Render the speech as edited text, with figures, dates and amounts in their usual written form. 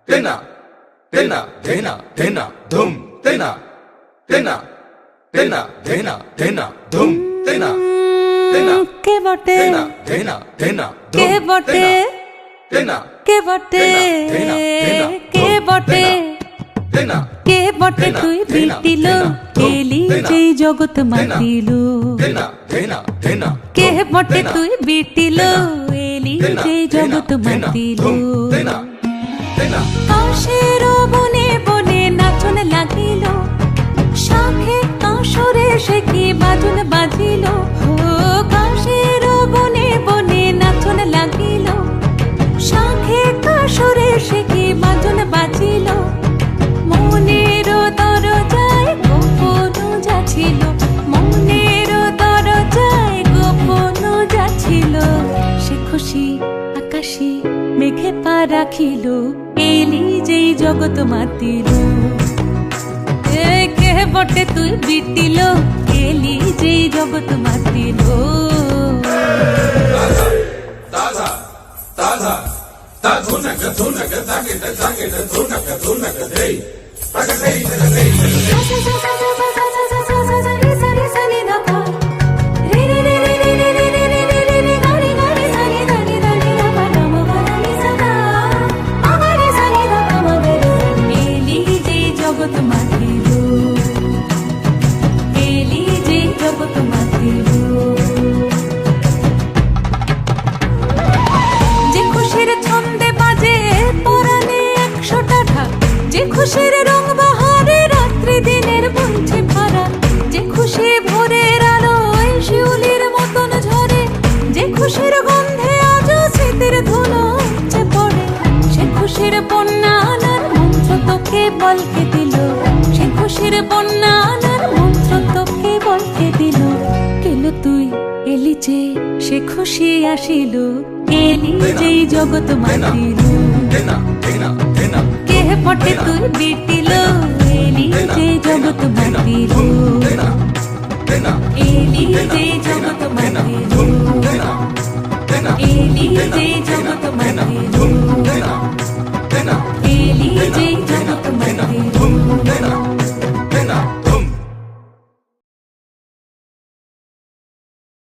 তেনা তেনা ধেনা ধেনা ধুম তেনা তেনা তেনা ধেনা ধেনা ধুম তেনা তেনা কে বটে তেনা ধেনা ধেনা কে বটে তেনা কে বটে ধেনা ধেনা কে বটে তেনা কে বটে তুই বিটিল এলি যেই জগৎ মাতিল তেনা ধেনা ধেনা কে বটে তুই বিটিল এলি যেই জগৎ মাতিল তেনা তেনা কাশের বনে বনে নাচন লাগিল শাখে কাশরে সে কি বাজন বাজিল ও কাশের বনে বনে নাচন লাগিল শাখে কাশরে সে কি বাজন বাজিল মনের দরজায় গোপন যাচ্ছিল মনের দরজায় গোপন যাচ্ছিল সে খুশি আকাশে মেঘে পা রাখিল এলি যেই জগৎ মাতিল কে বটে তুই বিটিল এলি যেই জগৎ মাতিল তাজা তাজা তা ধুনক ধুনক তাকে তাকে ধুনক ধুনক দেই তাকে দেই দেই খুশির রং বাহারে রাত্রি দিনের বইছে ভাড়া যে খুশি ভোরের আলোয় শিউলির মতন ঝরে যে খুশির গন্ধে আজ স্মৃতির ধুলো উপচে পড়ে সে খুশির বন্যা আনার মন্ত্র তোকে বলকে দিল সে খুশির বন্যা আনার মন্ত্র তোকে বলকে দিল কেন তুই এলি যে সে খুশি আসিল এলি যেই জগৎ মাতিল তেনা তেনা তেনা কে বটে তুই বিটিল এলি যে জগৎ মাতিল তেনা তেনা এলি যে জগৎ মাতিল তেনা তেনা এলি যে জগৎ মাতিল